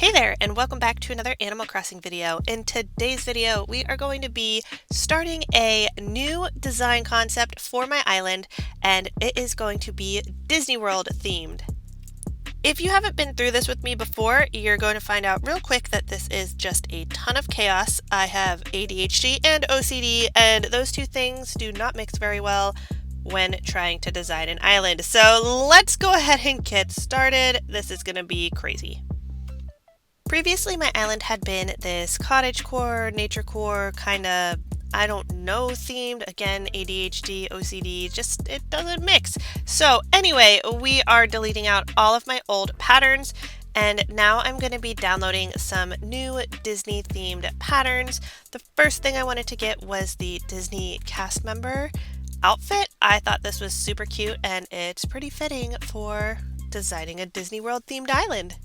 Hey there, and welcome back to another Animal Crossing video. In today's video, we are going to be starting a new design concept for my island, and it is going to be Disney World themed. If you haven't been through this with me before, you're going to find out real quick that this is just a ton of chaos. I have ADHD and OCD, and those two things do not mix very well when trying to design an island. So let's go ahead and get started. This is going to be crazy. Previously, my island had been this cottagecore, naturecore, kind of, I don't know, themed. Again, ADHD, OCD, just it doesn't mix. So anyway, we are deleting out all of my old patterns, and now I'm going to be downloading some new Disney themed patterns. The first thing I wanted to get was the Disney cast member outfit. I thought this was super cute, and it's pretty fitting for designing a Disney World themed island.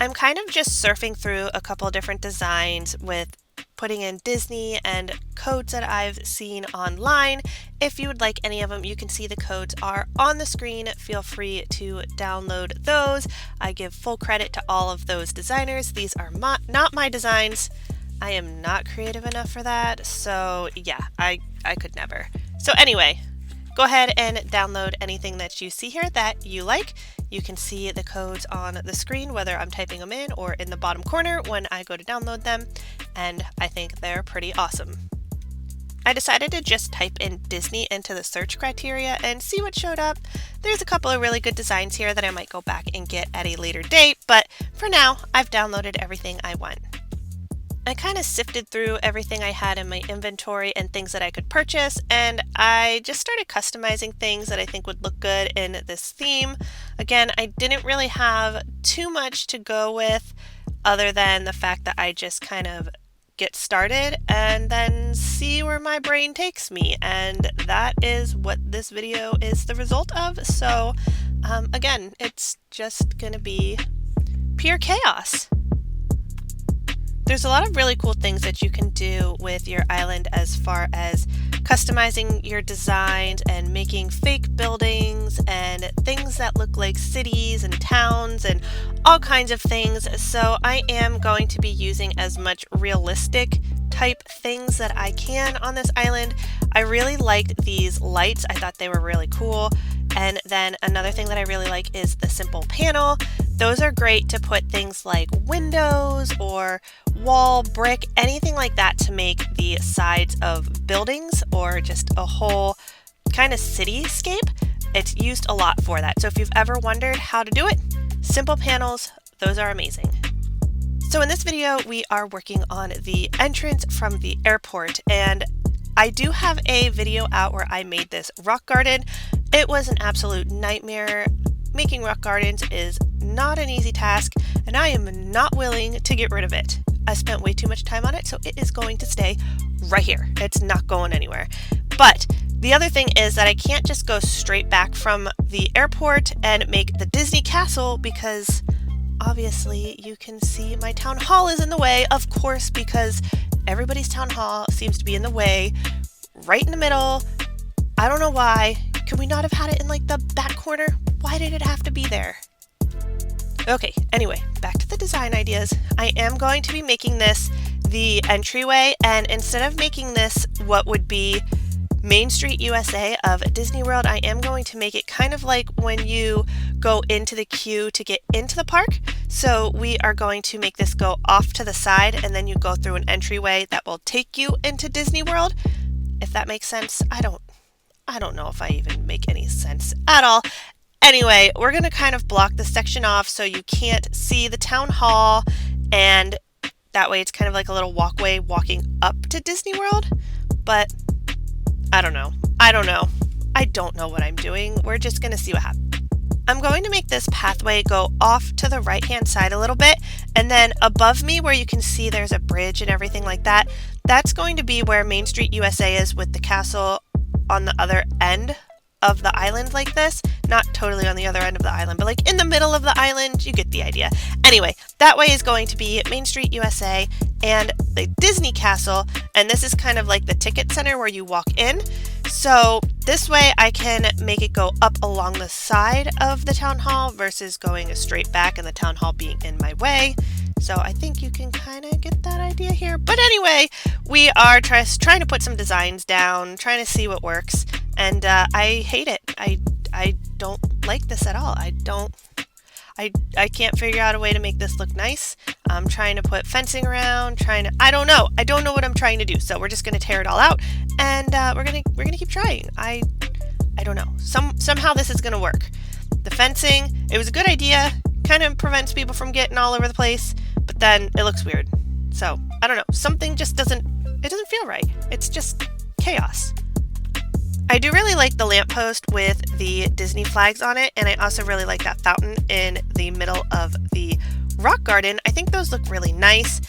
I'm kind of just surfing through a couple different designs with putting in Disney and codes that I've seen online. If you would like any of them, you can see the codes are on the screen. Feel free to download those. I give full credit to all of those designers. These are not my designs. I am not creative enough for that. So yeah, I could never. So anyway, go ahead and download anything that you see here that you like. You can see the codes on the screen, whether I'm typing them in or in the bottom corner when I go to download them, and I think they're pretty awesome. I decided to just type in Disney into the search criteria and see what showed up. There's a couple of really good designs here that I might go back and get at a later date, but for now, I've downloaded everything I want. I kind of sifted through everything I had in my inventory and things that I could purchase, and I just started customizing things that I think would look good in this theme. Again, I didn't really have too much to go with other than the fact that I just kind of get started and then see where my brain takes me, and that is what this video is the result of. So again, it's just gonna be pure chaos. There's a lot of really cool things that you can do with your island as far as customizing your designs and making fake buildings and things that look like cities and towns and all kinds of things. So I am going to be using as much realistic type things that I can on this island. I really liked these lights. I thought they were really cool. And then another thing that I really like is the simple panel. Those are great to put things like windows or wall, brick, anything like that to make the sides of buildings or just a whole kind of cityscape. It's used a lot for that. So if you've ever wondered how to do it, simple panels, those are amazing. So in this video, we are working on the entrance from the airport, and I do have a video out where I made this rock garden. It was an absolute nightmare. Making rock gardens is not an easy task, and I am not willing to get rid of it. I spent way too much time on it, so it is going to stay right here. It's not going anywhere. But the other thing is that I can't just go straight back from the airport and make the Disney castle, because obviously you can see my town hall is in the way, of course, because everybody's town hall seems to be in the way, right in the middle. I don't know why. Could we not have had it in like the back corner? Why did it have to be there? Okay, anyway, back to the design ideas. I am going to be making this the entryway, and instead of making this what would be Main Street USA of Disney World, I am going to make it kind of like when you go into the queue to get into the park. So we are going to make this go off to the side, and then you go through an entryway that will take you into Disney World. If that makes sense, I don't know if I even make any sense at all. Anyway, we're going to kind of block this section off so you can't see the town hall, and that way it's kind of like a little walkway walking up to Disney World. But I don't know. I don't know what I'm doing. We're just going to see what happens. I'm going to make this pathway go off to the right-hand side a little bit, and then above me where you can see there's a bridge and everything like that, that's going to be where Main Street USA is, with the castle on the other end of the island like this. Not totally on the other end of the island, but like in the middle of the island. You get the idea. Anyway, that way is going to be Main Street USA and the Disney Castle, and this is kind of like the ticket center where you walk in. So this way I can make it go up along the side of the town hall versus going straight back and the town hall being in my way. So I think you can kind of get that idea here. But anyway, we are trying to put some designs down, trying to see what works. And I hate it. I don't like this at all. I can't figure out a way to make this look nice. I'm trying to put fencing around, I don't know what I'm trying to do. So we're just going to tear it all out, and we're going to keep trying. I don't know. Somehow this is going to work. The fencing, it was a good idea, kind of prevents people from getting all over the place, but then it looks weird. So I don't know. Something just doesn't feel right. It's just chaos. I do really like the lamppost with the Disney flags on it, and I also really like that fountain in the middle of the rock garden. I think those look really nice,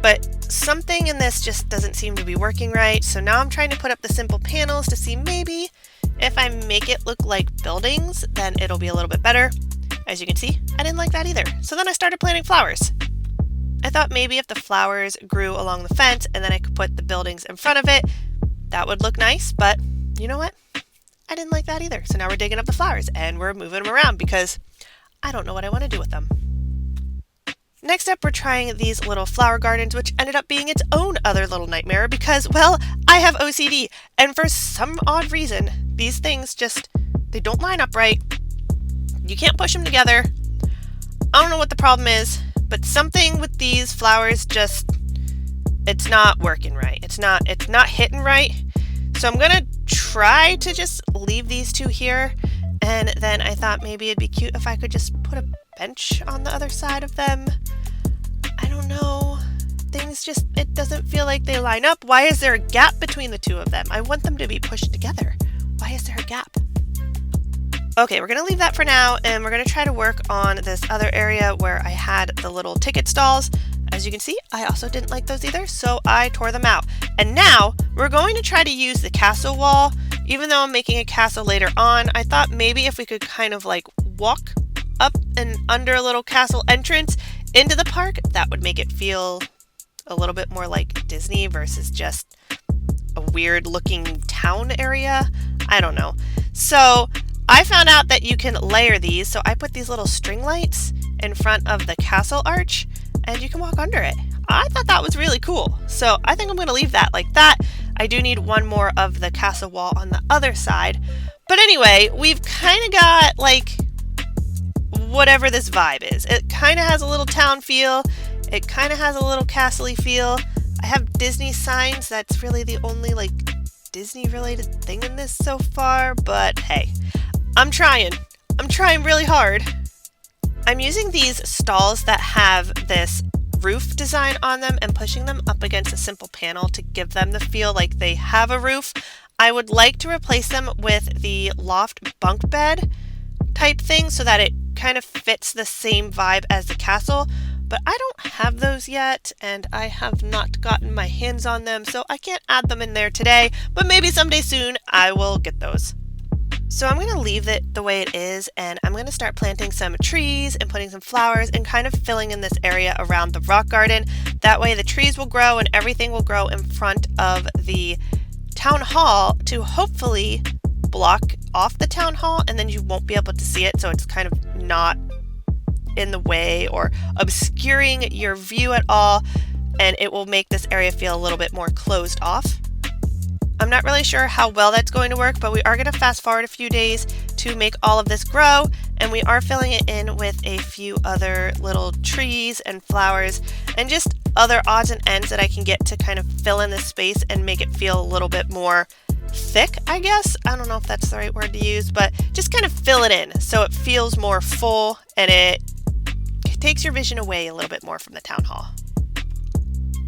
but something in this just doesn't seem to be working right. So now I'm trying to put up the simple panels to see maybe if I make it look like buildings, then it'll be a little bit better. As you can see, I didn't like that either. So then I started planting flowers. I thought maybe if the flowers grew along the fence and then I could put the buildings in front of it, that would look nice, but you know what? I didn't like that either. So now we're digging up the flowers and we're moving them around because I don't know what I want to do with them. Next up, we're trying these little flower gardens, which ended up being its own other little nightmare because, well, I have OCD. And for some odd reason, these things they don't line up right. You can't push them together. I don't know what the problem is, but something with these flowers it's not working right. It's not hitting right. So I'm going to try to just leave these two here, and then I thought maybe it'd be cute if I could just put a bench on the other side of them. I don't know. It doesn't feel like they line up. Why is there a gap between the two of them? I want them to be pushed together. Why is there a gap? Okay, we're going to leave that for now, and we're going to try to work on this other area where I had the little ticket stalls. As you can see, I also didn't like those either, so I tore them out. And now we're going to try to use the castle wall. Even though I'm making a castle later on, I thought maybe if we could kind of like walk up and under a little castle entrance into the park, that would make it feel a little bit more like Disney versus just a weird looking town area. I don't know. So I found out that you can layer these. So I put these little string lights in front of the castle arch, and you can walk under it. I thought that was really cool. So I think I'm going to leave that like that. I do need one more of the castle wall on the other side. But anyway, we've kind of got like whatever this vibe is. It kind of has a little town feel. It kind of has a little castle-y feel. I have Disney signs. That's really the only like Disney related thing in this so far. But hey, I'm trying really hard. I'm using these stalls that have this roof design on them and pushing them up against a simple panel to give them the feel like they have a roof. I would like to replace them with the loft bunk bed type thing so that it kind of fits the same vibe as the castle, but I don't have those yet and I have not gotten my hands on them, so I can't add them in there today, but maybe someday soon I will get those. So I'm going to leave it the way it is, and I'm going to start planting some trees and putting some flowers and kind of filling in this area around the rock garden. That way the trees will grow and everything will grow in front of the town hall to hopefully block off the town hall, and then you won't be able to see it, so it's kind of not in the way or obscuring your view at all, and it will make this area feel a little bit more closed off. I'm not really sure how well that's going to work, but we are going to fast forward a few days to make all of this grow, and we are filling it in with a few other little trees and flowers and just other odds and ends that I can get to kind of fill in this space and make it feel a little bit more thick, I guess. I don't know if that's the right word to use, but just kind of fill it in so it feels more full and it takes your vision away a little bit more from the town hall.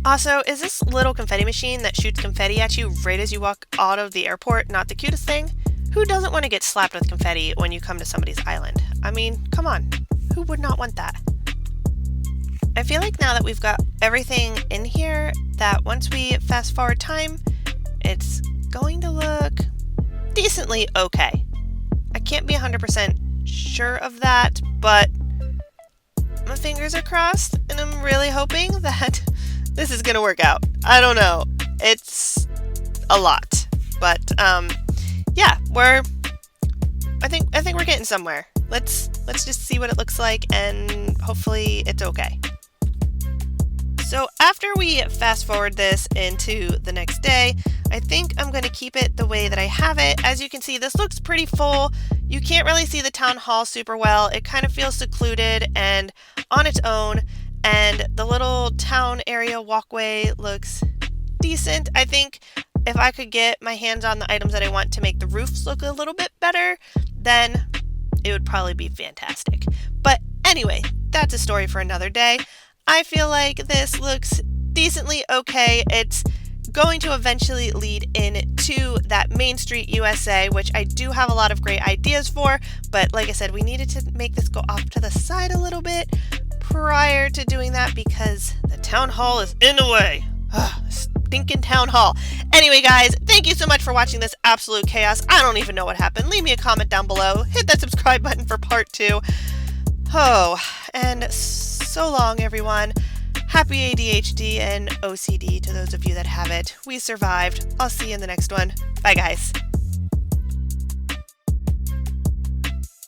Also, is this little confetti machine that shoots confetti at you right as you walk out of the airport not the cutest thing? Who doesn't want to get slapped with confetti when you come to somebody's island? I mean, come on. Who would not want that? I feel like now that we've got everything in here, that once we fast forward time, it's going to look decently okay. can't be 100% sure of that, but my fingers are crossed, and I'm really hoping that this is gonna work out. I don't know. It's a lot, but yeah, I think we're getting somewhere. Let's just see what it looks like, and hopefully it's okay. So after we fast forward this into the next day, I think I'm going to keep it the way that I have it. As you can see, this looks pretty full. You can't really see the town hall super well. It kind of feels secluded and on its own, and the little town area walkway looks decent. I think if I could get my hands on the items that I want to make the roofs look a little bit better, then it would probably be fantastic. But anyway, that's a story for another day. I feel like this looks decently okay. It's going to eventually lead into that Main Street USA, which I do have a lot of great ideas for, but like I said, we needed to make this go off to the side a little bit prior to doing that because the town hall is in the way. Stinking town hall. Anyway, guys, thank you so much for watching this absolute chaos. I don't even know what happened. Leave me a comment down below. Hit that subscribe button for part 2. Oh, and so long, everyone. Happy ADHD and OCD to those of you that have it. We survived. I'll see you in the next one. Bye, guys.